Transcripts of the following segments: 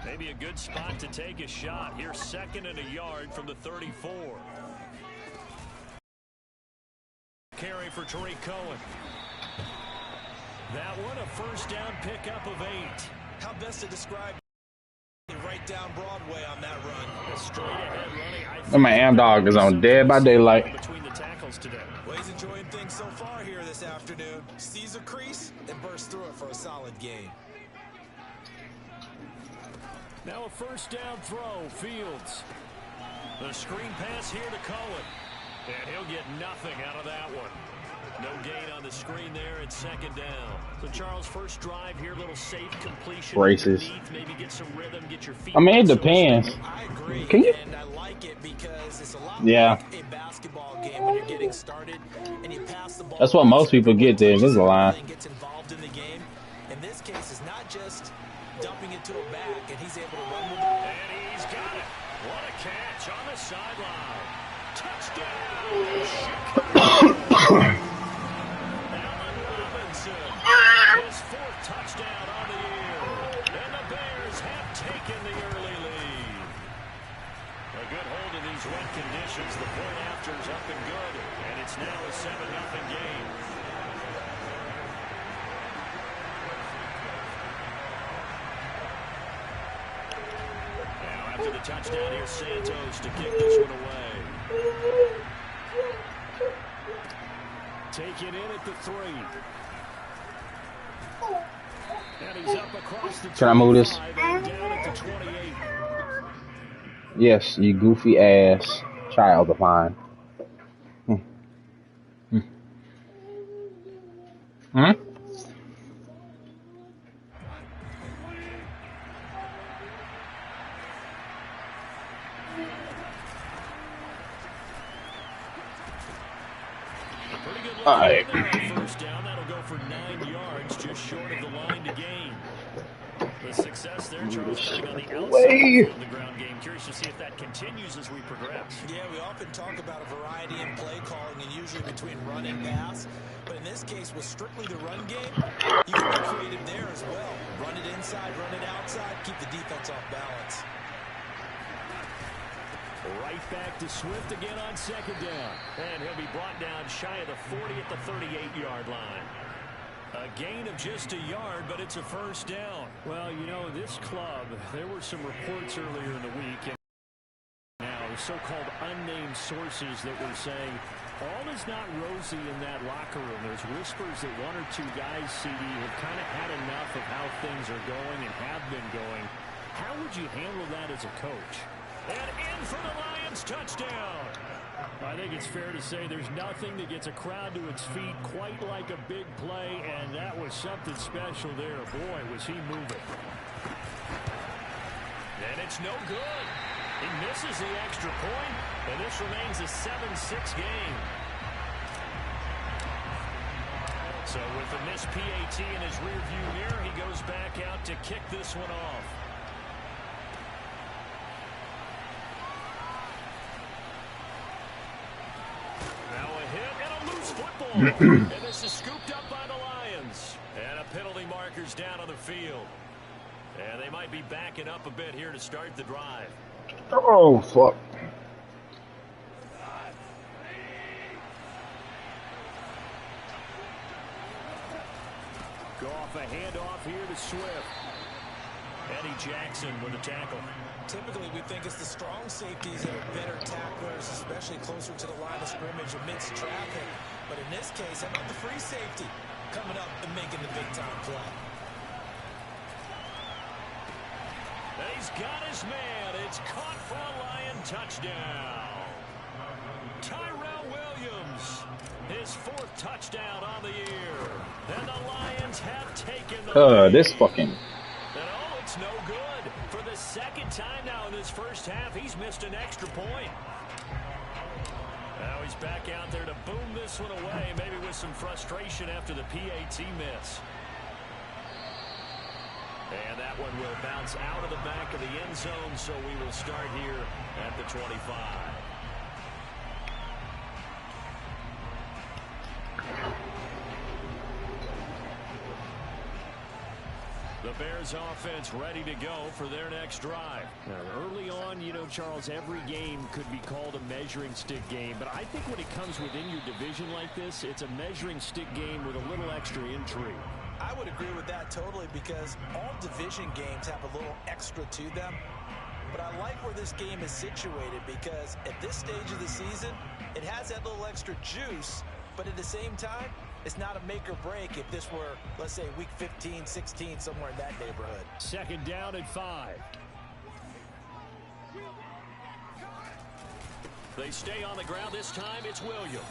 Maybe a good spot to take a shot. Here's 2nd and a yard from the 34. Carry for Tariq Cohen. That one, a first down pickup of 8. How best to describe right down Broadway on that run. Straight ahead running. And my Am Dog is on Dead by Daylight. Between the tackles today. Well, he's enjoying things so far here this afternoon. Sees a crease and bursts through it for a solid gain. Now a first down throw, Fields. The screen pass here to Cohen. And he'll get nothing out of that one. No gain on the screen there at 2nd down. So Charles, first drive here, little safe completion. Braces. Maybe get some rhythm, get your feet. I mean, it depends. I agree. Can you? And I like it because it's a lot like a basketball game when you're getting started and you pass the ball. That's what most people get there. This is a line. Gets involved in the game. In this case, it's not just dumping it to a back, and he's able to run with it. And he's got it. What a catch on the sideline. Touchdown. His 4th touchdown on the year. And the Bears have taken the early lead. A good hold in these wet conditions. The point after is up and good. And it's now a 7-0 game. Now after the touchdown, here's Santos to kick this one away. Take it in at the 3. And he's up across the. Can I move this? Down at the 28. Yes, you goofy ass child of mine. All right. First down, that'll go for 9 yards, just short of the line to gain. The success there, Charles, coming on the outside of the ground game. Curious to see if that continues as we progress. Yeah, we often talk about a variety in play calling and usually between run and pass. But in this case, with strictly the run game, you can be creative there as well. Run it inside, run it outside, keep the defense off balance. Right back to Swift again on 2nd down. And he'll be brought down shy of the 40 at the 38-yard line. A gain of just a yard, but it's a first down. Well, you know, this club, there were some reports earlier in the week, and now so-called unnamed sources that were saying all is not rosy in that locker room. There's whispers that 1 or 2 guys, CD, have kind of had enough of how things are going and have been going. How would you handle that as a coach? And in for the Lions, touchdown. I think it's fair to say there's nothing that gets a crowd to its feet quite like a big play, and that was something special there. Boy, was he moving. And it's no good. He misses the extra point, and this remains a 7-6 game. So with the missed PAT in his rearview mirror, he goes back out to kick this one off. And this is scooped up by the Lions. And a penalty marker's down on the field. And they might be backing up a bit here to start the drive. Oh, fuck. Go off a handoff here to Swift. Eddie Jackson with a tackle. Typically, we think it's the strong safeties that are better tacklers, especially closer to the line of scrimmage amidst traffic. But in this case, how about the free safety coming up and making the big-time play? And he's got his man. It's caught for a Lion touchdown. Tyrell Williams, his 4th touchdown on the year. And the Lions have taken the lead. This fucking... It's no good. For the 2nd time now in this first half, he's missed an extra point. Now he's back out there to boom this one away, maybe with some frustration after the PAT miss. And that one will bounce out of the back of the end zone, so we will start here at the 25. The Bears offense ready to go for their next drive. Now, early on, you know, Charles, every game could be called a measuring stick game. But I think when it comes within your division like this, it's a measuring stick game with a little extra intrigue. I would agree with that totally because all division games have a little extra to them. But I like where this game is situated because at this stage of the season, it has that little extra juice. But at the same time, it's not a make or break if this were, let's say, week 15, 16, somewhere in that neighborhood. Second down at 5. They stay on the ground. This time it's Williams.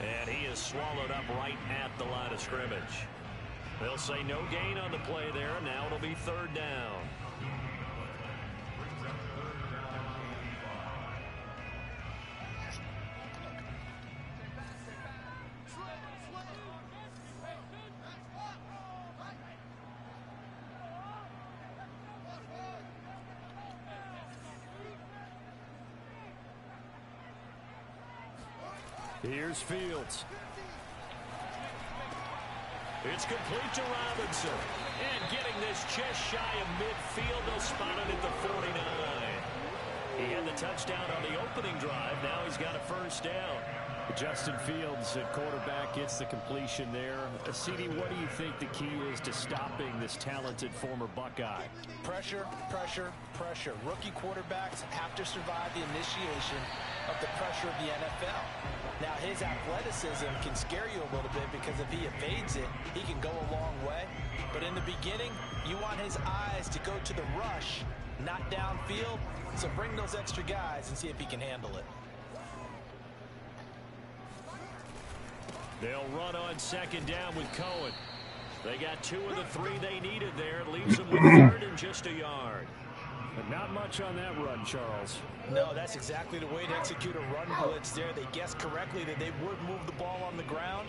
And he is swallowed up right at the line of scrimmage. They'll say no gain on the play there. Now it'll be third down. Here's Fields. It's complete to Robinson. And getting this just shy of midfield, they'll spot it at the 49. He had the touchdown on the opening drive. Now he's got a first down. Justin Fields at quarterback gets the completion there. CD, what do you think the key is to stopping this talented former Buckeye? Pressure, pressure, pressure. Rookie quarterbacks have to survive the initiation of the pressure of the NFL. Now, his athleticism can scare you a little bit because if he evades it, he can go a long way. But in the beginning, you want his eyes to go to the rush, not downfield. So bring those extra guys and see if he can handle it. They'll run on second down with Cohen. They got 2 of the 3 they needed there. It leaves them with third and just a yard. But not much on that run, Charles. No, that's exactly the way to execute a run blitz there. They guessed correctly that they would move the ball on the ground,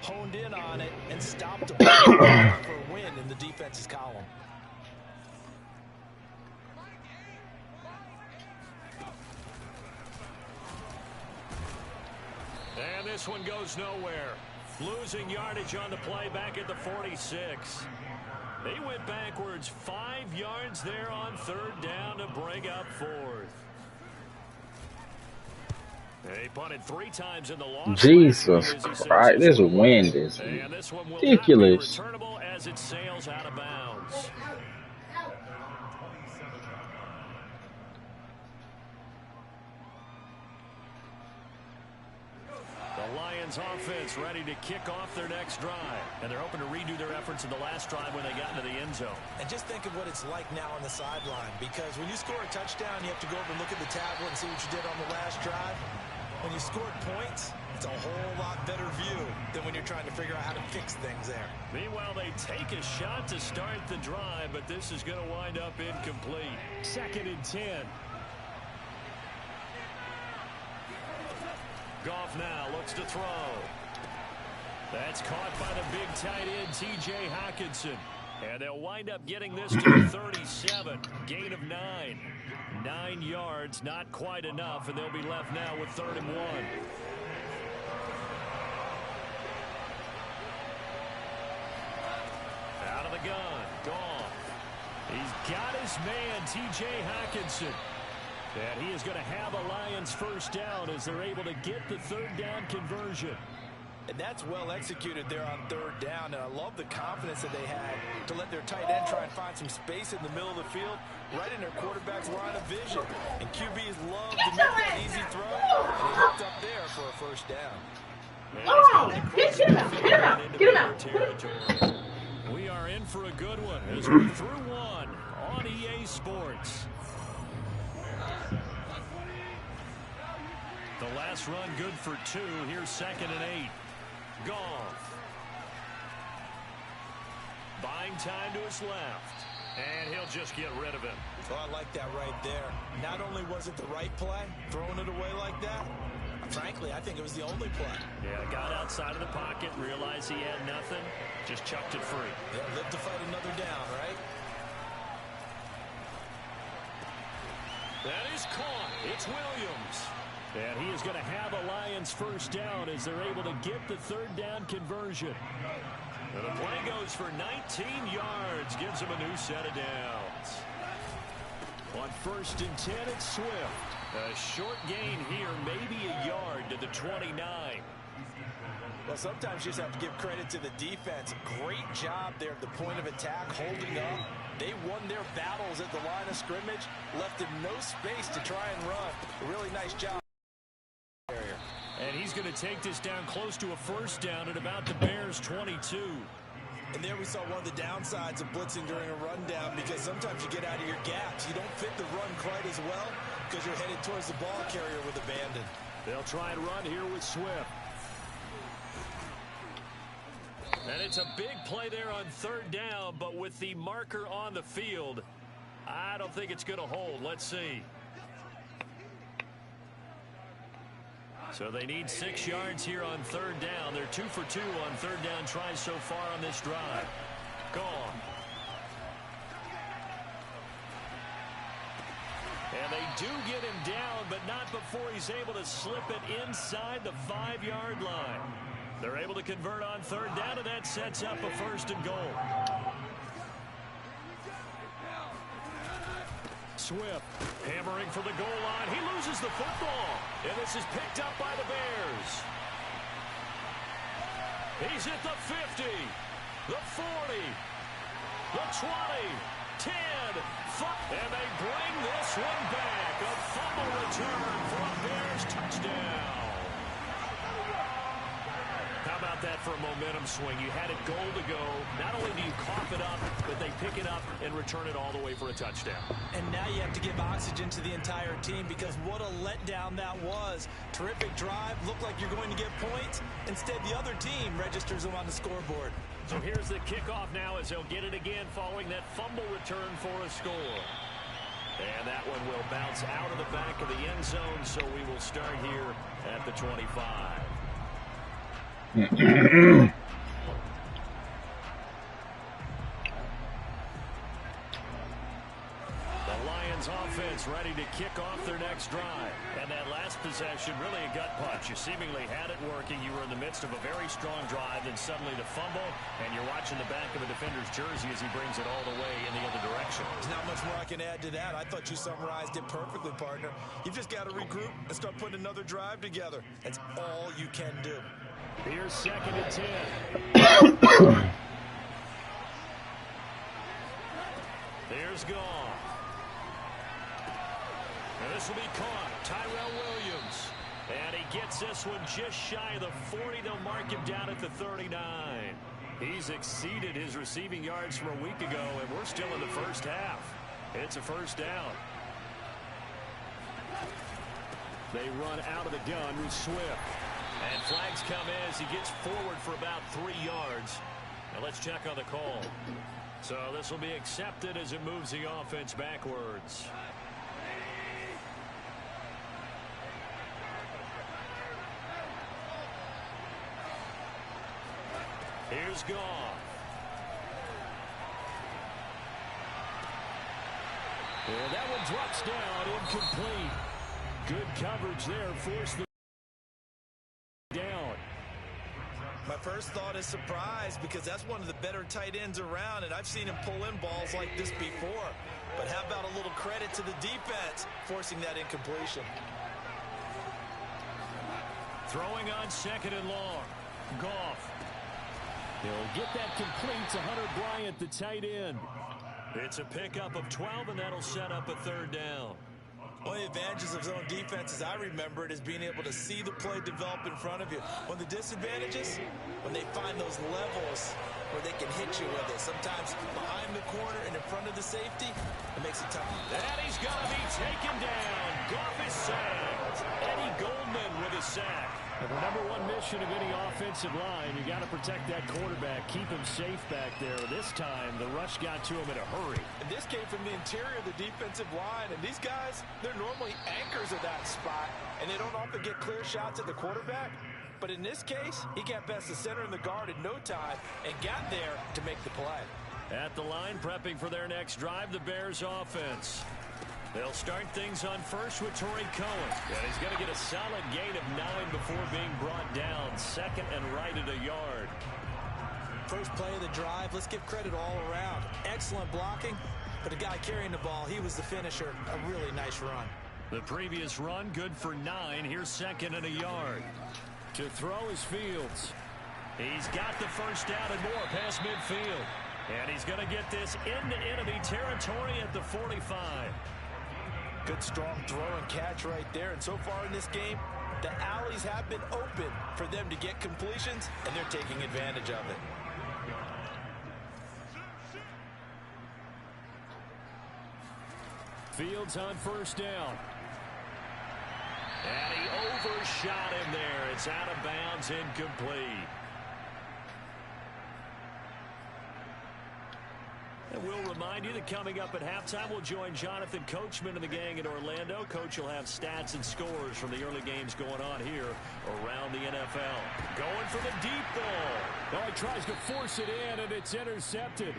honed in on it, and stopped them for a win in the defense's column. And this one goes nowhere. Losing yardage on the play back at the 46. They went backwards 5 yards there on third down to bring up fourth. They punted 3 times in the loss. Jesus Christ, this wind is ridiculous. Returnable as it sails out of bounds. The Lions offense ready to kick off their next drive. And they're hoping to redo their efforts in the last drive when they got into the end zone. And just think of what it's like now on the sideline. Because when you score a touchdown, you have to go over and look at the tablet and see what you did on the last drive. When you scored points, it's a whole lot better view than when you're trying to figure out how to fix things there. Meanwhile, they take a shot to start the drive, but this is going to wind up incomplete. Second and 10. Goff now looks to throw. That's caught by the big tight end, T.J. Hockenson. And they'll wind up getting this to the 37. Gain of 9. 9 yards, not quite enough, and they'll be left now with 3rd and 1. Out of the gun, Goff. He's got his man, T.J. Hockenson. And he is going to have a Lions first down as they're able to get the 3rd down conversion. And that's well executed there on 3rd down. And I love the confidence that they had to let their tight end try and find some space in the middle of the field, right in their quarterback's line of vision. And QBs love to make that easy throw. And he hooked up there for a first down. Oh, get him out, get him out, get him out. We are in for a good one as we're through one on EA Sports. The last run good for 2. Here's 2nd and 8. Goff. Buying time to his left. And he'll just get rid of him. Well, I like that right there. Not only was it the right play, throwing it away like that, frankly, I think it was the only play. Yeah, got outside of the pocket, realized he had nothing, just chucked it free. Yeah, live to fight another down, right? That is caught. It's Williams. And he is going to have a Lions first down as they're able to get the third down conversion. And the play goes for 19 yards. Gives him a new set of downs. On 1st and 10, it's Swift. A short gain here, maybe a yard to the 29. Well, sometimes you just have to give credit to the defense. Great job there at the point of attack, holding up. They won their battles at the line of scrimmage, left them no space to try and run. A really nice job. And he's going to take this down close to a first down at about the Bears' 22. And there we saw one of the downsides of blitzing during a rundown, because sometimes you get out of your gaps. You don't fit the run quite as well because you're headed towards the ball carrier with abandon. They'll try and run here with Swift. And it's a big play there on 3rd down, but with the marker on the field, I don't think it's going to hold. Let's see. So they need 6 yards here on 3rd down. They're 2 for 2 on 3rd down tries so far on this drive. Gone. And they do get him down, but not before he's able to slip it inside the 5-yard line. They're able to convert on 3rd down, and that sets up a 1st and goal. Swift hammering for the goal line. He loses the football, and this is picked up by the Bears. He's at the 50, the 40, the 20, 10, 5, and they bring this one back. A fumble return for a Bears touchdown. How about that for a momentum swing? You had it goal to go. Not only do you cough it up, but they pick it up and return it all the way for a touchdown. And now you have to give oxygen to the entire team, because what a letdown that was. Terrific drive. Looked like you're going to get points. Instead, the other team registers them on the scoreboard. So here's the kickoff now as they'll get it again following that fumble return for a score. And that one will bounce out of the back of the end zone, so we will start here at the 25. The Lions offense ready to kick off their next drive. And that last possession, really a gut punch. You seemingly had it working. You were in the midst of a very strong drive, then suddenly the fumble, and you're watching the back of a defender's jersey as he brings it all the way in the other direction. There's not much more I can add to that. I thought you summarized it perfectly, partner. You've just got to regroup and start putting another drive together. That's all you can do. Here's 2nd and 10. There's Goff. And this will be caught. Tyrell Williams. And he gets this one just shy of the 40. They'll mark him down at the 39. He's exceeded his receiving yards from a week ago, and we're still in the first half. It's a first down. They run out of the gun with Swift. And flags come in as he gets forward for about 3 yards. Now let's check on the call. So this will be accepted as it moves the offense backwards. Here's Goff. And that one drops down, incomplete. Good coverage there, forced the down. My first thought is surprise, because that's one of the better tight ends around, and I've seen him pull in balls like this before. But how about a little credit to the defense forcing that incompletion? Throwing on 2nd and long. Goff. He'll get that complete to Hunter Bryant, the tight end. It's a pickup of 12, and that'll set up a 3rd down. One of the advantages of zone defense, as I remember it, is being able to see the play develop in front of you. One of the disadvantages, when they find those levels where they can hit you with it. Sometimes behind the corner and in front of the safety, it makes it tough. And he's going to be taken down. Goff is sacked. Eddie Goldman with a sack. And the #1 mission of any offensive line, you got to protect that quarterback, keep him safe back there. This time, the rush got to him in a hurry. And this came from the interior of the defensive line. And these guys, they're normally anchors of that spot, and they don't often get clear shots at the quarterback. But in this case, he got past the center and the guard in no time and got there to make the play. At the line, prepping for their next drive, the Bears offense. They'll start things on first with Torrey Cohen. And he's going to get a solid gain of 9 before being brought down. Second and right at a yard. First play of the drive, let's give credit all around. Excellent blocking, but the guy carrying the ball, he was the finisher. A really nice run. The previous run, good for 9. Here's second and a yard. To throw is Fields. He's got the first down and more past midfield. And he's going to get this into enemy territory at the 45. Good strong throw and catch right there. And so far in this game, the alleys have been open for them to get completions, and they're taking advantage of it. Fields on first down. And he overshot him there. It's out of bounds, incomplete. And we'll remind you that coming up at halftime, we'll join Jonathan Coachman and the gang in Orlando. Coach will have stats and scores from the early games going on here around the NFL. Going for the deep ball. Oh, he tries to force it in, and it's intercepted.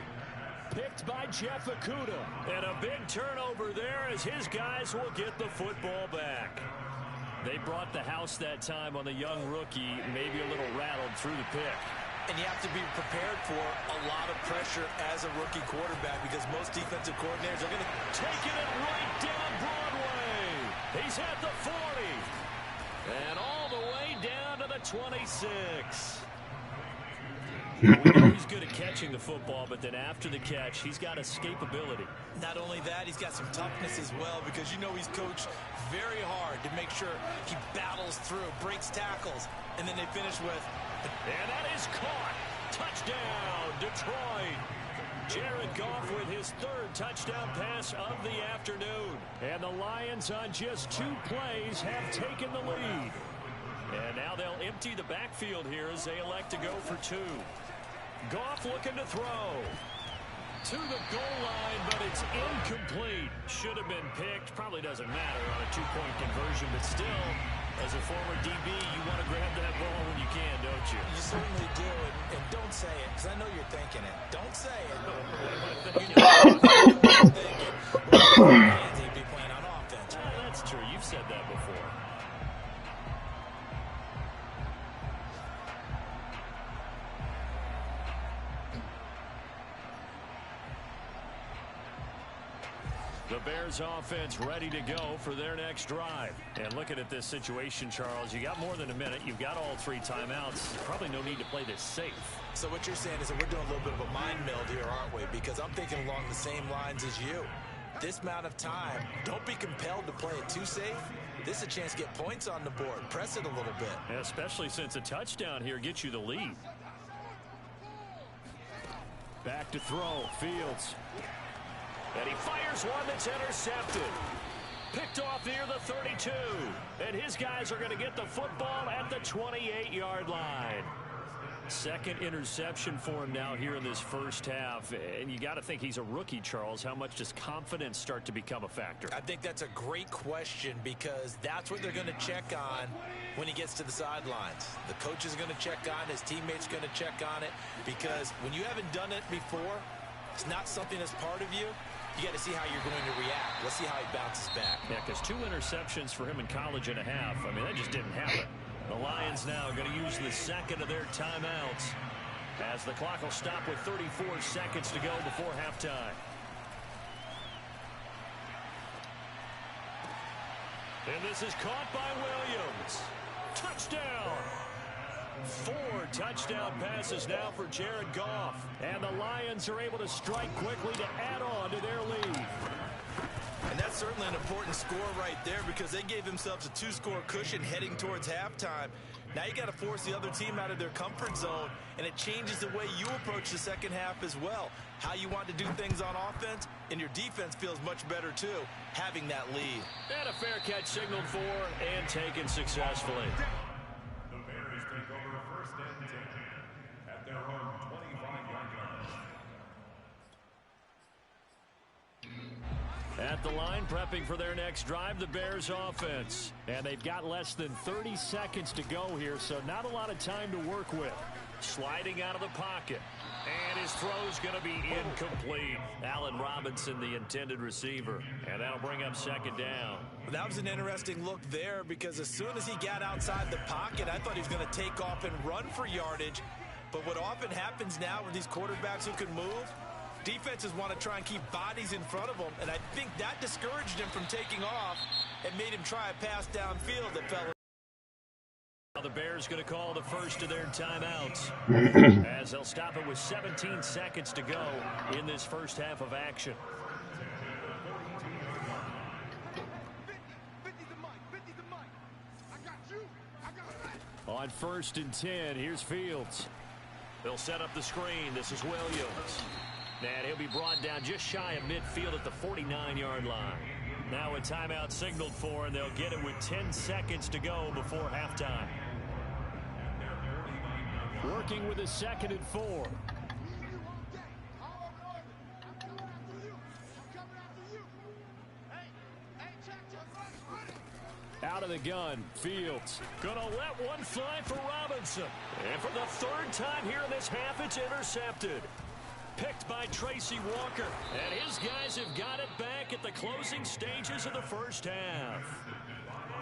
Picked by Jeff Okudah. And a big turnover there as his guys will get the football back. They brought the house that time on the young rookie, maybe a little rattled through the pick. And you have to be prepared for a lot of pressure as a rookie quarterback because most defensive coordinators are going to take it right down Broadway. He's at the 40. And all the way down to the 26. We know he's good at catching the football, but then after the catch, he's got escapability. Not only that, he's got some toughness as well because you know he's coached very hard to make sure he battles through, breaks tackles, and then they finish with... And that is caught. Touchdown, Detroit. Jared Goff with his third touchdown pass of the afternoon. And the Lions on just 2 plays have taken the lead. And now they'll empty the backfield here as they elect to go for 2. Goff looking to throw. To the goal line, but it's incomplete. Should have been picked. Probably doesn't matter on a 2-point conversion, but still, as a former DB, you want to grab that ball when you can, don't you? You certainly do, and don't say it, because I know you're thinking it. Don't say it. He'd be playing on offense. That's true. You've said that before. The Bears offense ready to go for their next drive. And looking at this situation, Charles, you got more than a minute. You've got all 3 timeouts. Probably no need to play this safe. So what you're saying is that we're doing a little bit of a mind meld here, aren't we? Because I'm thinking along the same lines as you. This amount of time, don't be compelled to play it too safe. This is a chance to get points on the board. Press it a little bit. Yeah, especially since a touchdown here gets you the lead. Back to throw, Fields. And he fires one that's intercepted. Picked off near the 32. And his guys are going to get the football at the 28-yard line. Second interception for him now here in this first half. And you got to think he's a rookie, Charles. How much does confidence start to become a factor? I think that's a great question because that's what they're going to check on when he gets to the sidelines. The coach is going to check on, his teammates are going to check on it because when you haven't done it before, it's not something that's part of you. You got to see how you're going to react. Let's see how he bounces back. Yeah, because 2 interceptions for him in college and a half. I mean, that just didn't happen. The Lions now going to use the second of their timeouts as the clock will stop with 34 seconds to go before halftime. And this is caught by Williams. Touchdown! 4 touchdown passes now for Jared Goff. And the Lions are able to strike quickly to add on to their lead. And that's certainly an important score right there because they gave themselves a 2-score cushion heading towards halftime. Now you got to force the other team out of their comfort zone, and it changes the way you approach the second half as well. How you want to do things on offense, and your defense feels much better too, having that lead. And a fair catch signaled for and taken successfully. The Bears take over first and 10 at their own 25-yard line. At the line, prepping for their next drive, the Bears offense. And they've got less than 30 seconds to go here, so not a lot of time to work with. Sliding out of the pocket. And his throw's going to be incomplete. Allen Robinson, the intended receiver. And that'll bring up second down. That was an interesting look there because as soon as he got outside the pocket, I thought he was going to take off and run for yardage. But what often happens now with these quarterbacks who can move, defenses want to try and keep bodies in front of them. And I think that discouraged him from taking off and made him try a pass downfield that fell. The Bears going to call the first of their timeouts as they'll stop it with 17 seconds to go in this first half of action. On 1st and 10, here's Fields. They'll set up the screen. This is Williams. And he'll be brought down just shy of midfield at the 49-yard line. Now a timeout signaled for, and they'll get it with 10 seconds to go before halftime. Working with a 2nd and 4. Out of the gun, Fields. Gonna let one fly for Robinson. And for the 3rd time here in this half, it's intercepted. Picked by Tracy Walker. And his guys have got it back at the closing stages of the first half.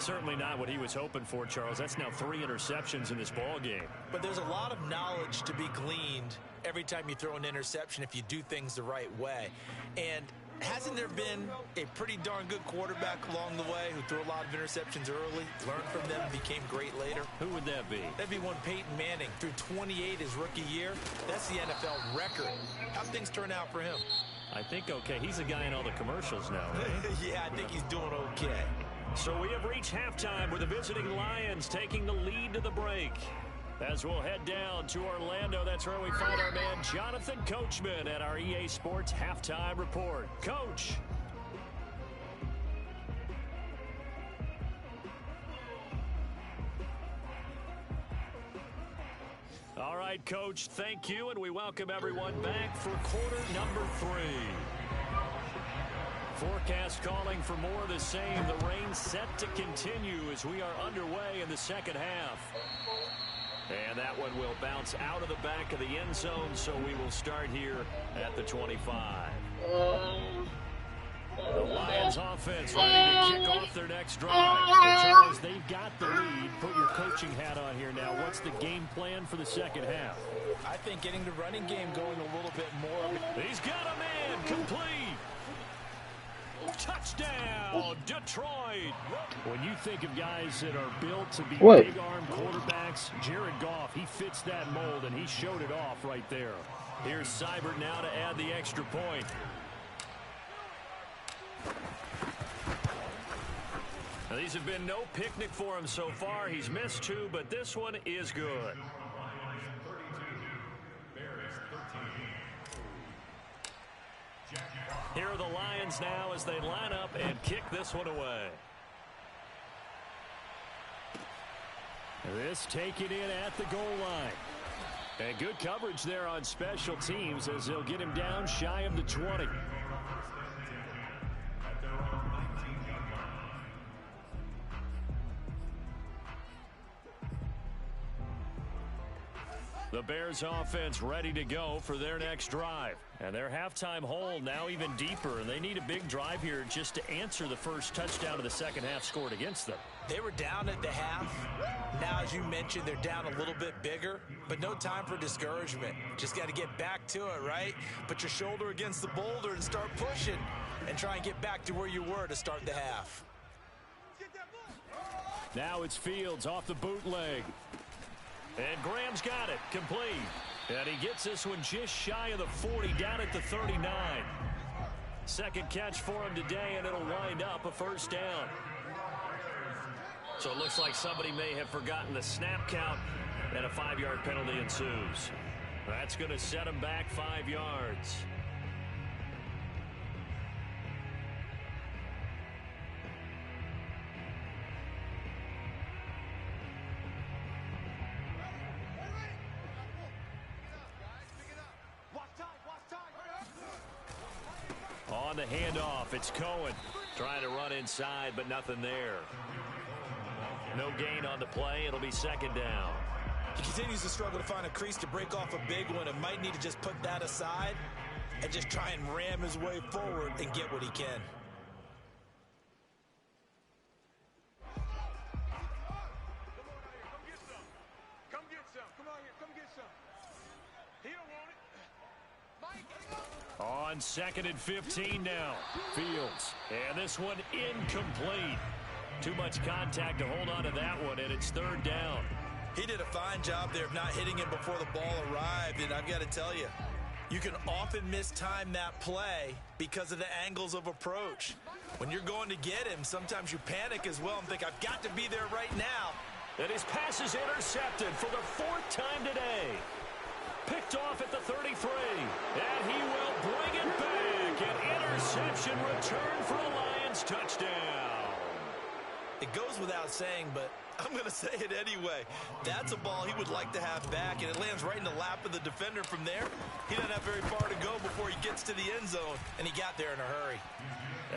Certainly not what he was hoping for, Charles. That's now 3 interceptions in this ball game. But there's a lot of knowledge to be gleaned every time you throw an interception if you do things the right way. And hasn't there been a pretty darn good quarterback along the way who threw a lot of interceptions early, learned from them, became great later? Who would that be? That'd be one Peyton Manning. Threw 28 his rookie year. That's the NFL record. How'd things turn out for him? I think okay. He's a guy in all the commercials now, right? Yeah, I think he's doing okay. So we have reached halftime with the visiting Lions taking the lead to the break. As we'll head down to Orlando, that's where we find our man Jonathan Coachman at our EA Sports Halftime Report. Coach. All right, Coach, thank you, and we welcome everyone back for quarter number 3. Forecast calling for more of the same. The rain set to continue as we are underway in the second half. And that one will bounce out of the back of the end zone, so we will start here at the 25. The Lions offense ready to kick off their next drive. But Charles, they've got the lead. Put your coaching hat on here now. What's the game plan for the second half? I think getting the running game going a little bit more. He's got a man complete. Touchdown, Detroit. When you think of guys that are built to be What? big-arm quarterbacks, Jared Goff, he fits that mold, and he showed it off right there. Here's Seibert now to add the extra point. Now, these have been no picnic for him so far. He's missed 2, but this one is good. Here are the Lions now as they line up and kick this one away. This taken in at the goal line. And good coverage there on special teams as they'll get him down shy of the 20. The Bears offense ready to go for their next drive. And their halftime hole now even deeper. And they need a big drive here just to answer the first touchdown of the second half scored against them. They were down at the half. Now, as you mentioned, they're down a little bit bigger. But no time for discouragement. Just got to get back to it, right? Put your shoulder against the boulder and start pushing. And try and get back to where you were to start the half. Now it's Fields off the bootleg. And Graham's got it, complete. And he gets this one just shy of the 40, down at the 39. Second catch for him today, and it'll wind up a first down. So it looks like somebody may have forgotten the snap count, and a 5-yard penalty ensues. That's going to set him back 5 yards. On the handoff, it's Cohen trying to run inside, but nothing there. No gain on the play. It'll be second down. He continues to struggle to find a crease to break off a big one and might need to just put that aside and just try and ram his way forward and get what he can. On 2nd and 15 now. Fields. And this one incomplete. Too much contact to hold on to that one, and it's 3rd down. He did a fine job there of not hitting him before the ball arrived, and I've got to tell you, you can often mistime that play because of the angles of approach. When you're going to get him, sometimes you panic as well and think, I've got to be there right now. And his pass is intercepted for the 4th time today. Picked off at the 33. And he will bring it back. An interception return for a Lions touchdown. It goes without saying, but I'm going to say it anyway. That's a ball he would like to have back, and it lands right in the lap of the defender from there. He doesn't have very far to go before he gets to the end zone, and he got there in a hurry.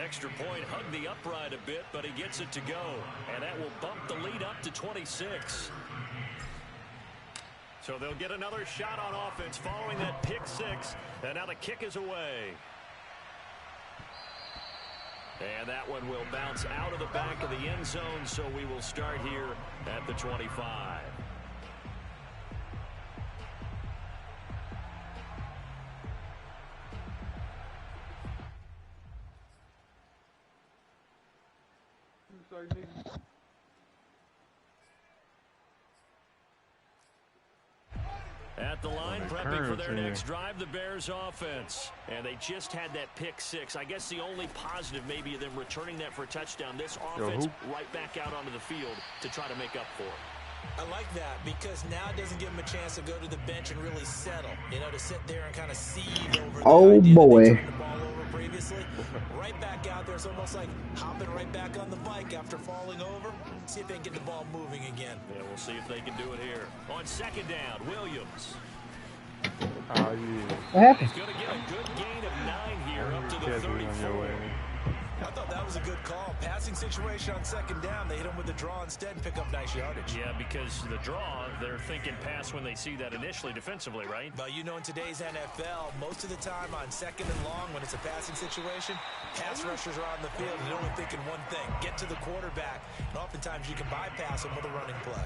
Extra point, hugged the upright a bit, but he gets it to go. And that will bump the lead up to 26. So they'll get another shot on offense following that pick 6. And now the kick is away. And that one will bounce out of the back of the end zone, so we will start here at the 25. At the line, prepping for their next drive, the Bears offense. And they just had that pick 6. I guess the only positive maybe of them returning that for a touchdown. This offense right back out onto the field to try to make up for it. I like that because now it doesn't give him a chance to go to the bench and really settle. You know, to sit there and kind of seethe over the idea that they turned the ball over previously. Right back out there. It's almost like hopping right back on the bike after falling over. See if they can get the ball moving again. Yeah, we'll see if they can do it here. On 2nd down, Williams. Oh, yeah. What happened? He's going to get a good gain of 9 here up to the 34. I thought that was a good call. Passing situation on 2nd down. They hit him with the draw instead and pick up nice yardage. Yeah, because the draw, they're thinking pass when they see that initially defensively, right? But you know, in today's NFL, most of the time on 2nd and long, when it's a passing situation, pass rushers are on the field and they're only thinking one thing, get to the quarterback. And oftentimes you can bypass them with a running play.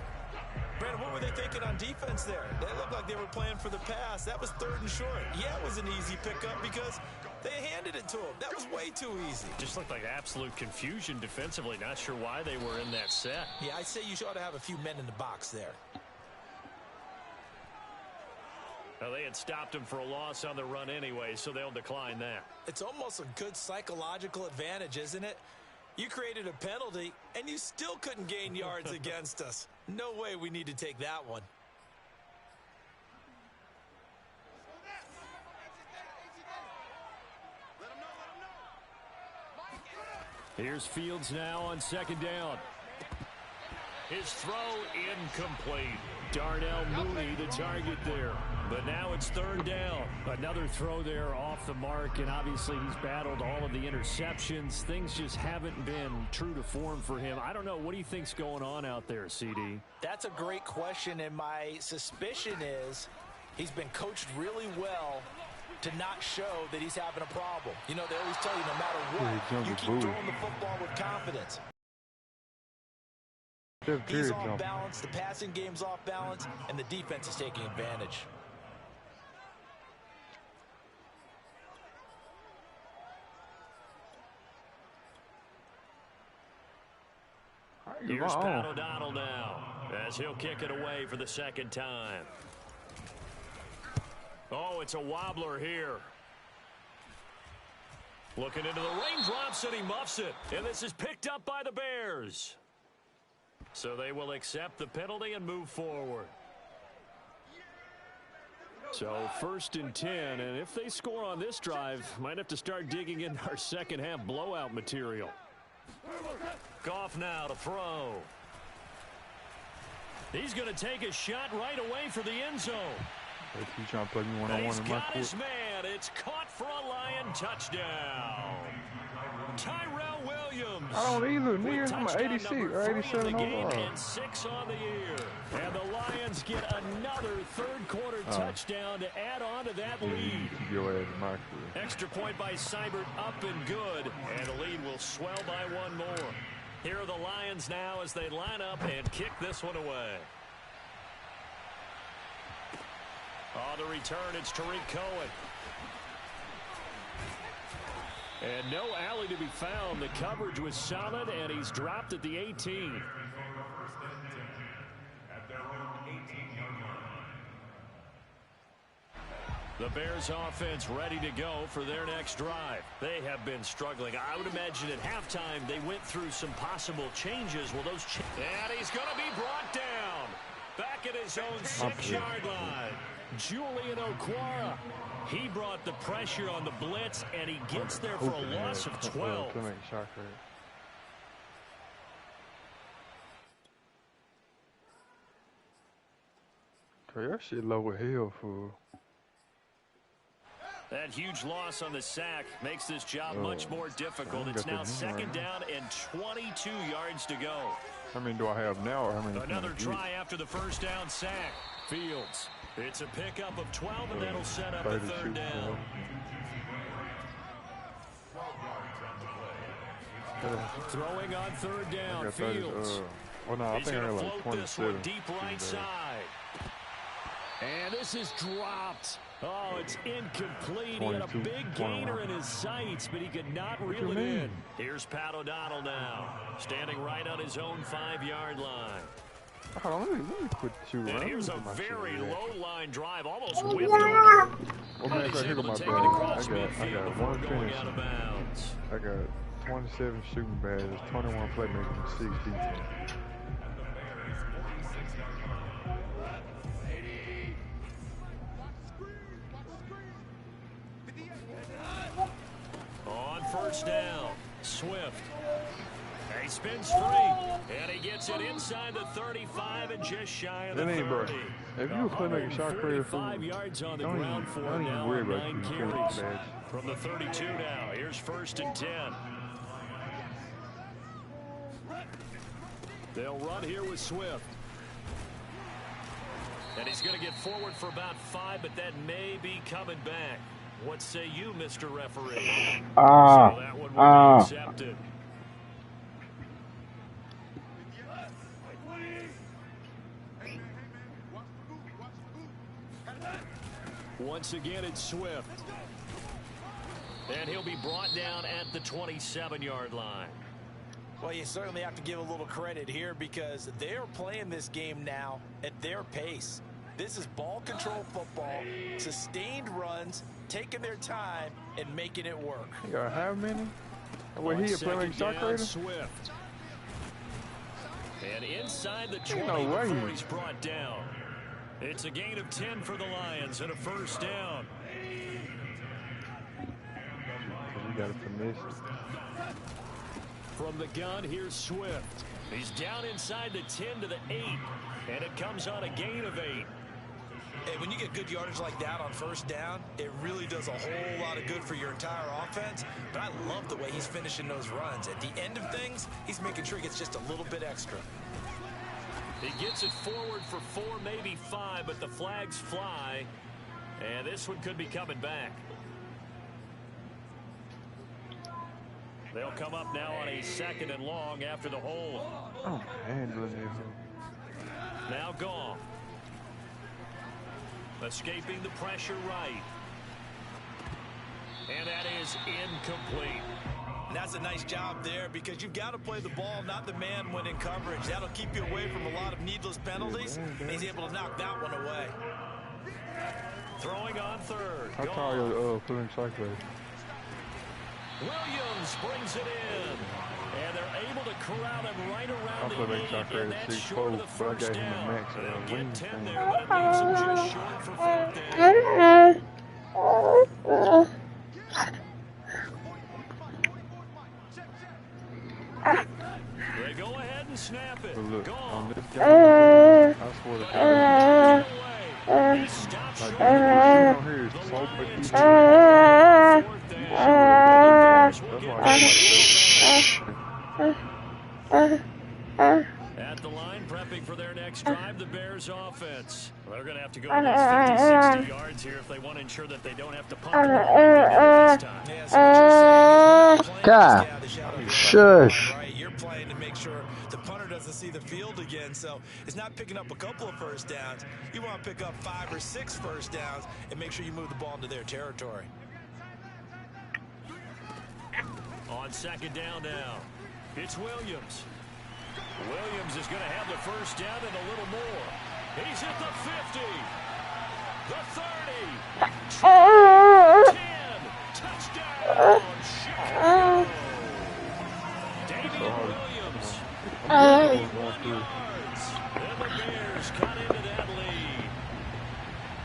Brandon, what were they thinking on defense there? They looked like they were playing for the pass. That was 3rd and short. Yeah, it was an easy pickup because they handed it to him. That was way too easy. Just looked like absolute confusion defensively. Not sure why they were in that set. Yeah, I'd say you ought to have a few men in the box there. Now, they had stopped him for a loss on the run anyway, so they'll decline that. It's almost a good psychological advantage, isn't it? You created a penalty, and you still couldn't gain yards against us. No way we need to take that one. Here's Fields now on 2nd down. His throw incomplete. Darnell Mooney the target there. But now it's 3rd down. Another throw there off the mark, and obviously he's battled all of the interceptions. Things just haven't been true to form for him. I don't know. What do you think's going on out there, CD? That's a great question, and my suspicion is he's been coached really well to not show that he's having a problem. You know, they always tell you no matter what, you keep throwing the football with confidence. He's off balance, the passing game's off balance, and the defense is taking advantage. Here's Pat O'Donnell now as he'll kick it away for the 2nd time. Oh, it's a wobbler here. Looking into the raindrops, and he muffs it. And this is picked up by the Bears. So they will accept the penalty and move forward. So 1st and 10, and if they score on this drive, might have to start digging into our second half blowout material. Goff now to throw. He's going to take a shot right away for the end zone. He's trying to play me one-on-one He's in my got court. his man. It's caught for a Lion touchdown. Tyrell Williams. I don't either. Nigga, I'm Touchdown 86 number or 3 in 87 the game overall. and 6 on the year. And the Lions Lions get another third-quarter touchdown to add on to that lead. Extra point by Seibert, up and good. And the lead will swell by one more. Here are the Lions now as they line up and kick this one away. On the return, it's Tariq Cohen. And no alley to be found. The coverage was solid, and he's dropped at the 18. The Bears offense ready to go for their next drive. They have been struggling. I would imagine at halftime they went through some possible changes. Well, those and he's going to be brought down. Back at his own 6-yard line. Julian Okwara. He brought the pressure on the blitz, and he gets there for a loss of 12. That shit low as hell, fool. That huge loss on the sack makes this job much more difficult. It's now second down and 22 yards to go. How many do I have now? Or how many? Another try after the first down sack. Fields. It's a pickup of 12, and that'll set up a third down. Throwing on third down, Fields. Well, no, I He's think I going got to like float this 27. one deep right side. And this is dropped. Oh, it's incomplete. He had a big gainer in his sights, but he could not reel it in. Here's Pat O'Donnell now, standing right on his own 5-yard line. Oh, let me quit shooting. And here's a very low-line drive, almost whipped over. Well, he's able to take it across midfield before going out of bounds. I got 27 shooting badges, 21 playmaking, 6 defense. On first down, Swift. He spins free, and he gets it inside the 35 and just shy of the 30. Bro. If you were playmaking shot creator, 5 yards on the ground for him now, 9 carries. From the 32 now, here's first and 10. They'll run here with Swift. And he's going to get forward for about 5, but that may be coming back. What say you, Mr. Referee? So that one will be accepted. Once again, it's Swift. And he'll be brought down at the 27-yard line. Well, you certainly have to give a little credit here because they're playing this game now at their pace. This is ball control football, sustained runs, taking their time, and making it work. You got how many? Well, he a playmaking shot creator? Swift. And inside the 20 before he's brought down. It's a gain of 10 for the Lions and a first down. You got to finish it. From the gun, here's Swift. He's down inside the 10 to the 8, and it comes on a gain of 8. Hey, when you get good yardage like that on first down, it really does a whole lot of good for your entire offense. But I love the way he's finishing those runs. At the end of things, he's making sure he gets just a little bit extra. He gets it forward for 4, maybe 5, but the flags fly. And this one could be coming back. They'll come up now on a 2nd and long after the hold. Oh, handling it. Now Goff. Escaping the pressure right. And that is incomplete. And that's a nice job there because you've got to play the ball, not the man when in coverage. That'll keep you away from a lot of needless penalties. And he's able to knock that one away. Throwing on third. How tall are you putting cycling? Williams brings it in. And they're able to corral him right around the make shot and that's creator short of the 6'4", but I first gave him a down. max They'll get 10 thing. there, but it leaves him just short for 4th down. They go ahead and snap it. But look, Gone. on this game, I swear to God, He stops like, short. on here is so much. That's why I At the line, prepping prepping for their next drive, the Bears offense. They're going to have to go at least 50, 60 yards here if they want to ensure that they don't have to punt the ball like they did last time. Yeah, so what you're saying is when you're God, playing this game, shush. right? You're playing to make sure the punter doesn't see the field again. So it's not picking up a couple of first downs. You want to pick up 5 or 6 first downs and make sure you move the ball into their territory. On second down now, it's Williams. Williams is going to have the first down and a little more. He's at the 50, the 30, 10, touchdown, Chicago. Damian Williams, 81 yards, and the Bears cut into that lead.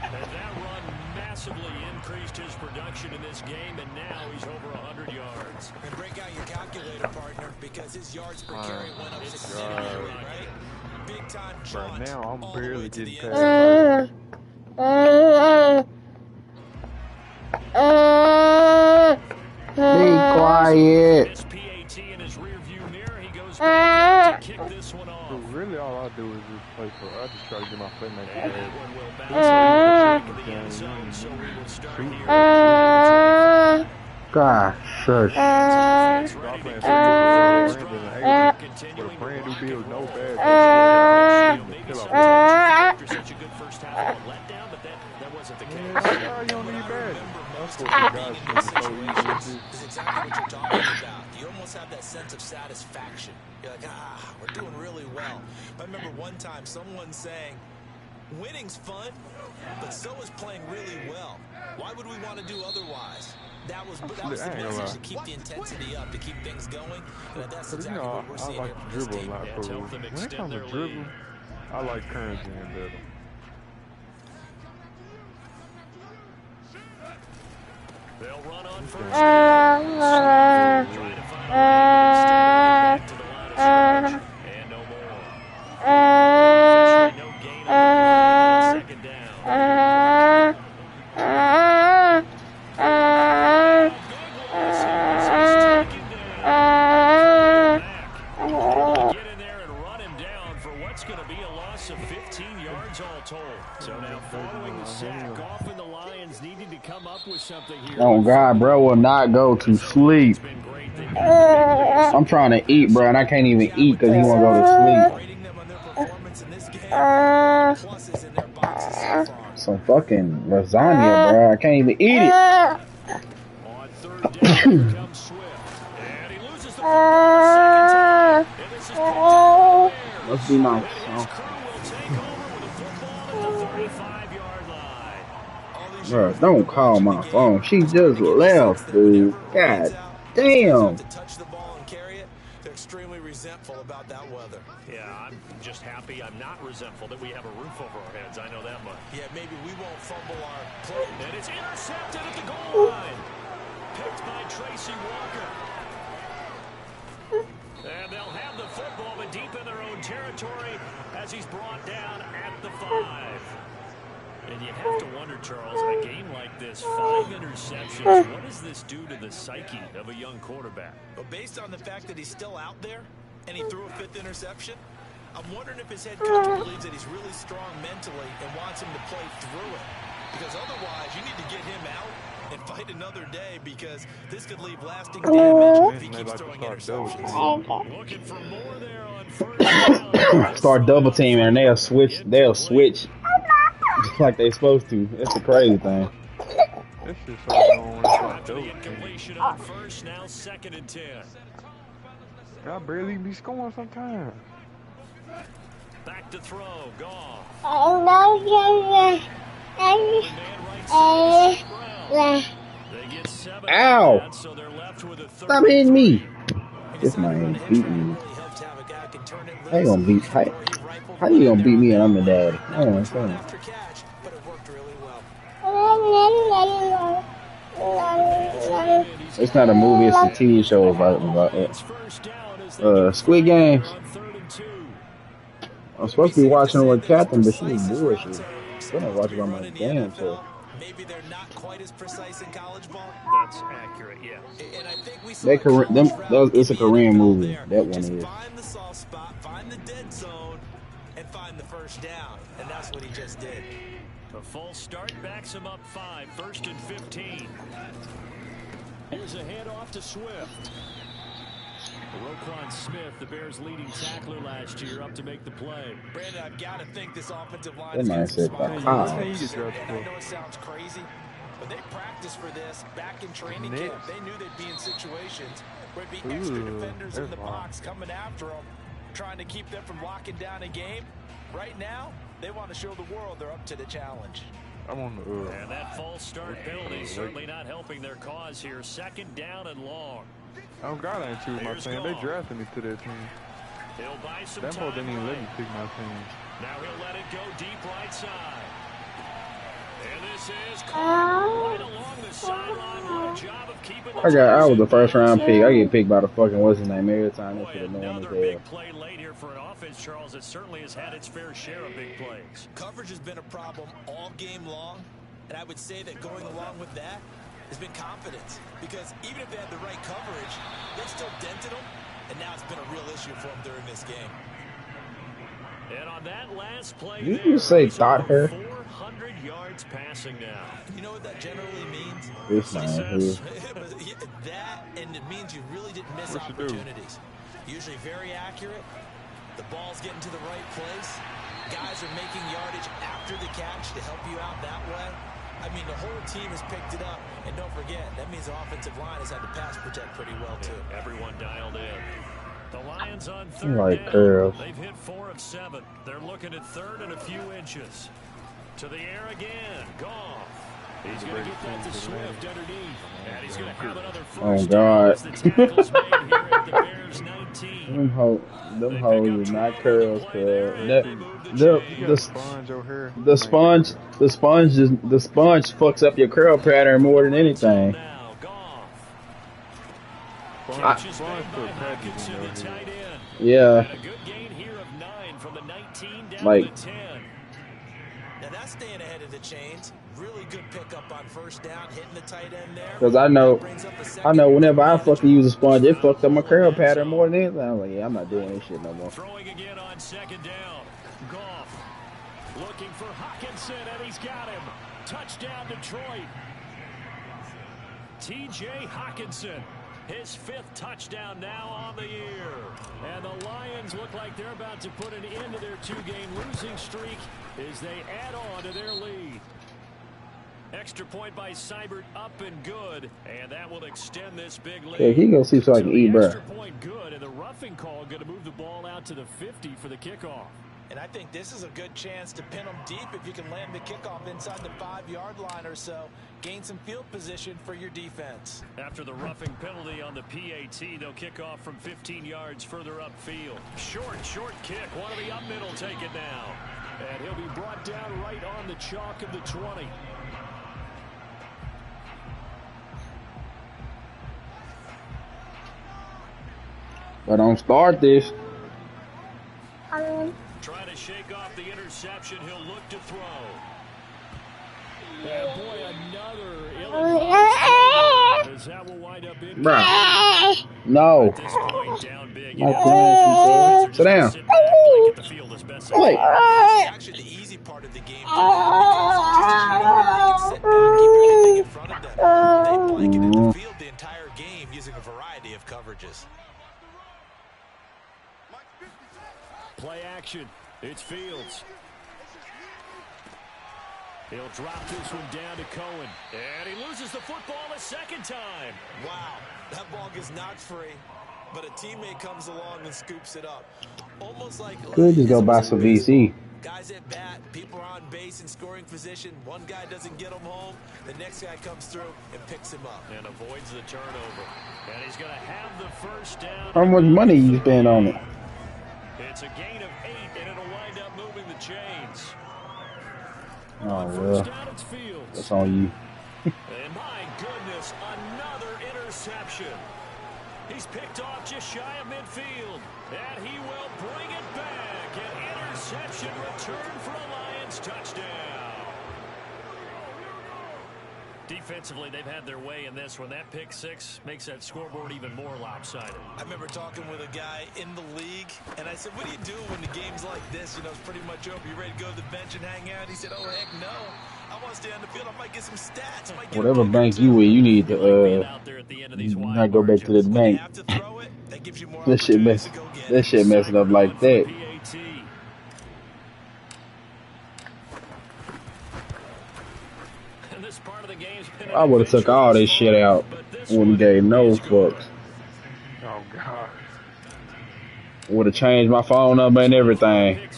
And that run massively increased his production in this game, and now he's over 100 yards. And break out your calculator, partner, because his yards per carry went up significantly, right? Big time jaunt. Right now, I'm barely getting past. Be quiet. His PAT in his rear view mirror, he goes back to kick this one off. So really, all I do is just play for. I just try to get my playmaker. And that one will bounce into the end zone, so we will start here. God, shush. It's ready to go. With a brand new build, no bad. Maybe after such a good first half of a letdown, but that wasn't the case. You don't need bad. Most of the guys in these situations is exactly what you're talking about. You almost have that sense of satisfaction. You're like, we're doing really well. I remember one time someone saying, winning's fun, but so is playing really well. Why would we want to do otherwise? That was the message to keep the intensity up, to keep things going. And that's exactly what we're seeing here from this team. I like to dribble a lot. When it comes to dribble, I like currency and better. They'll run on first down. Trying to find a way back to the line of scrimmage. And no more. Officially no gain on the second down. Get in there and run him down for what's going to be a loss of 15 yards all told. So now following the sack, often the Lions needing to come up with something here. Oh God, bro will not go to sleep. I'm trying to eat, bro, and I can't even eat because he won't go to sleep. Some fucking lasagna, bro. I can't even eat it. On third down, here comes Swift. And he loses the football a second time. And this is picked up. Must be nice. His crew will take over with the football at the 35-yard line. Bro, don't call my phone. She just left, dude. God damn. To touch the ball and carry it, they're extremely resentful about that weather. Yeah, I'm just happy I'm not resentful that we have a roof over our heads. I know that much. Yeah, maybe we won't fumble our play. And it's intercepted at the goal line. Picked by Tracy Walker. And they'll have the football, but deep in their own territory as he's brought down at the 5. And you have to wonder, Charles, in a game like this, 5 interceptions, what does this do to the psyche of a young quarterback? But based on the fact that he's still out there and he threw a 5th interception, I'm wondering if his head coach believes that he's really strong mentally and wants him to play through it. Because otherwise, you need to get him out and fight another day, because this could leave lasting damage if he keeps throwing interceptions. Looking for more there on first down. Start double teaming and they'll switch just like they supposed to. That's the crazy thing. This is so long. After the incompletion on first, now 2nd and 10. I barely be scoring sometimes. Back to throw, Goff. They get 7. Ow! So they're left with a Stop hitting me. This man ain't beating me. How you gonna beat? How you gonna beat me and I'm the daddy? I don't understand. It's not a movie, it's a TV show about it. Squid Games. I'm supposed to be watching it with Catherine, but she's bullshit. I'm gonna watch it on my game, so. Maybe they're not quite as precise in college ball. That's accurate, yeah. And I think we It's a Korean movie. That one is. Find the soft spot, find the dead zone, and find the first down, and that's what he just did. A false start backs him up 5, 1st and 15. Here's a handoff to Swift. Roquan Smith, the Bears' leading tackler last year, up to make the play. Brandon, I've got to think this offensive line That is man going to said smile. the I know it sounds crazy, but they practiced for this back in training camp. They knew they'd be in situations where it'd be extra defenders in the box coming after them, trying to keep them from locking down a game. Right now, they want to show the world they're up to the challenge. I'm on the And that false start penalty certainly not helping their cause here. 2nd down and long. Oh God, I ain't choose my team. They drafted me to that team. He'll buy some that time. Didn't even let me pick my team. Now he'll let it go deep right side. And this is right along the sideline. What a job of keeping the I was the first round pick. I get picked by the fucking what's his name every time. They should have known another as hell. big play late here for an offense, Charles, that certainly has had its fair share of big plays. Coverage has been a problem all game long, and I would say that going along with that has been confidence, because even if they had the right coverage, they still dented them, and now it's been a real issue for them during this game. And on that last play, Did you say thought her? 400 yards passing now. You know what that generally means? This man here. That, and it means you really didn't miss opportunities. Usually very accurate. The ball's getting to the right place. Guys are making yardage after the catch to help you out that way. I mean, the whole team has picked it up. And don't forget, that means the offensive line has had to pass protect pretty well, too. Everyone dialed in. The Lions on 3rd down. Curls. They've hit 4 of 7. They're looking at 3rd and a few inches. To the air again. Goff. He's going to get that to Swift underneath. And he's going to have another first God. down. The tackle's made here at the Bears 19. Them hoes are not curls, cuz. The sponge fucks up your curl pattern more than anything. Yeah. Like, now that's staying ahead of the chains. Really good pickup on first down, hitting the tight end there. Because I know whenever I fucking use a sponge, it fucked up my curl pattern more than anything. I'm like, yeah, I'm not doing this shit no more. Throwing again on 2nd down. Goff looking for Hockenson, and he's got him. Touchdown, Detroit. T.J. Hockenson, his 5th touchdown now on the year. And the Lions look like they're about to put an end to their 2-game losing streak as they add on to their lead. Extra point by Seibert, up and good, and that will extend this big lead. Yeah, he gonna see so I can eat, bro. Extra point good, and the roughing call going to move the ball out to the 50 for the kickoff. And I think this is a good chance to pin them deep if you can land the kickoff inside the 5-yard line or so. Gain some field position for your defense. After the roughing penalty on the PAT, they'll kick off from 15 yards further upfield. Short kick. One of the up middle take it now. And he'll be brought down right on the chalk of the 20. But don't start this. Trying to shake off the interception. He'll look to throw. And boy, another ill-advised. That will wind up in. Bruh. No. At this point, down big. Sit down. Wait. Actually, the easy part of the game. Sit back, keep everything in front of them. They blanketed the field the entire game using a variety of coverages. Play action. It's Fields. He'll drop this one down to Cohen. And he loses the football a 2nd time. Wow, that ball gets knocked free, but a teammate comes along and scoops it up. Almost like could just go buy some VC. Guys at bat, people are on base in scoring position. One guy doesn't get him home. The next guy comes through and picks him up. And avoids the turnover. And he's going to have the first down. How much money you spend on it? It's a gain of 8, and it'll wind up moving the chains. Oh, well. That's on you. And my goodness, another interception. He's picked off just shy of midfield. And he will bring it back. An interception return for a Lions touchdown. Defensively, they've had their way in this one. That pick six makes that scoreboard even more lopsided. I remember talking with a guy in the league, and I said, what do you do when the game's like this? You know, it's pretty much over. You ready to go to the bench and hang out? He said, oh, heck no. I want to stay on the field. I might get some stats. Whatever bank you with, you need to not go back to the bank. That shit messing up like that. I would have took all this shit out. Wouldn't gave no fucks. Oh God. Would have changed my phone number and everything.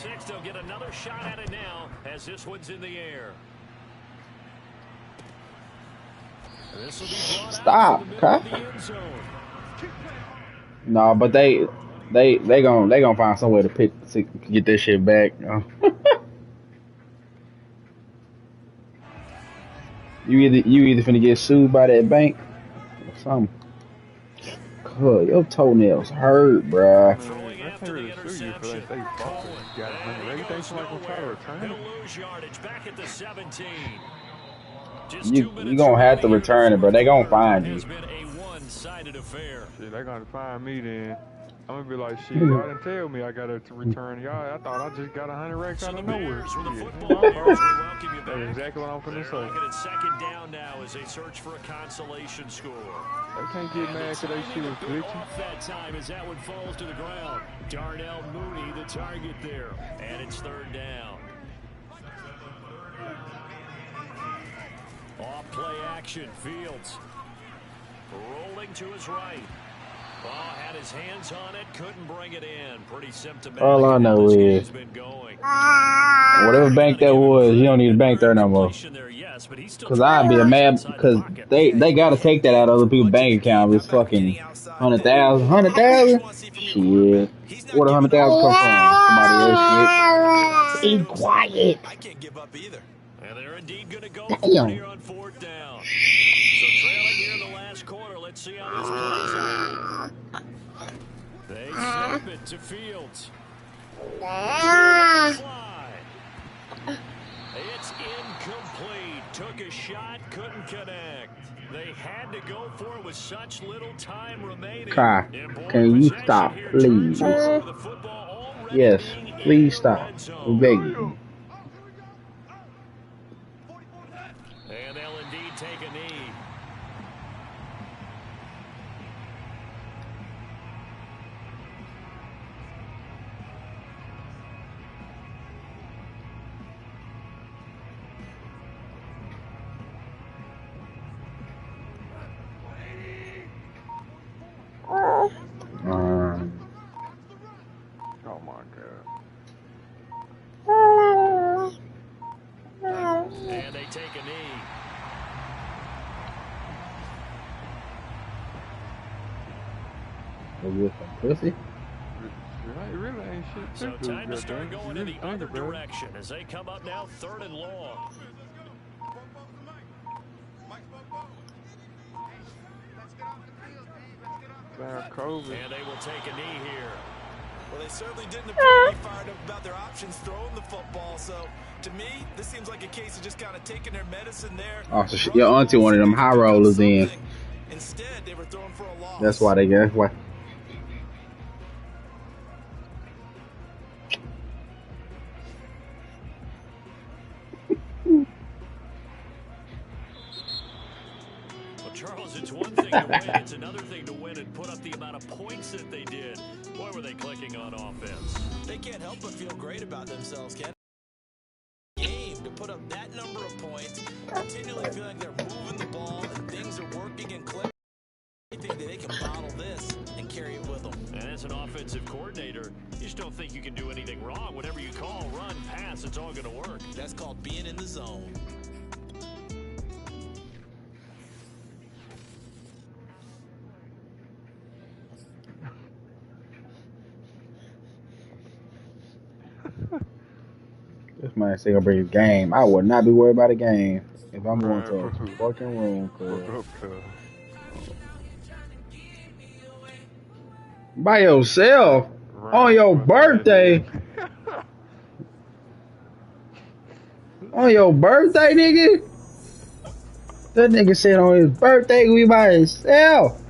Stop, okay? No, but they gonna find some way to get this shit back. You either finna get sued by that bank or something. God, your toenails hurt, bruh. That's not really sue you for that. They fucking got it. Everything seems like we'll try to return it. You gonna have to return it, bro. They gonna find you. Shit, they gonna find me then. I'm gonna be like, shit, y'all didn't tell me I gotta return y'all. I thought I just got 100 racks out of nowhere. That's exactly what I'm finna say. Second down now as they search for a consolation score. They can't get mad because they shit was glitching. Off that time as that one falls to the ground. Darnell Mooney, the target there. And it's third down. Off play action, Fields. Rolling to his right. Oh, had his hands on it, couldn't bring it in. Pretty symptomatic. All I know is, whatever bank that was, you don't need to bank there no more. Cause I'd be a mad, cause they gotta take that out of other people's bank account. It's fucking 100,000, 100,000. Shit, where the 100,000 come from? Somebody else shit. Be quiet. I can't give up either. And they're indeed gonna go for it here on fourth down. So trailing here in the last quarter. Let's see how this plays out. They snap it to Fields. It's incomplete. Took a shot, couldn't connect. They had to go for it with such little time remaining. Kai, can you stop, please? Yes, please stop. I'm begging you. And they'll indeed take a knee. Oh my God. And they take a knee. Are you some pussy? It really ain't shit. So time to start going in the other direction as they come up now third and long. And they will take a knee here. Well, they certainly didn't appear to be fired up about their options throwing the football. So, to me, this seems like a case of just kind of taking their medicine there. Oh, so your auntie wanted them high rollers in. Instead, they were throwing for a loss. That's why they got why. Charles, it's one thing to win, it's another thing to win and put up the amount of points that they did. Boy, were they clicking on offense. They can't help but feel great about themselves, Ken. Game to put up that number of points, continually feeling they're moving the ball and things are working and clicking. I think that they can bottle this and carry it with them. And as an offensive coordinator, you just don't think you can do anything wrong. Whatever you call, run, pass, it's all going to work. That's called being in the zone. This man say gonna bring a game. I would not be worried about a game if I'm going to a fucking room. By yourself on your birthday. On your birthday, nigga. That nigga said on his birthday we by himself.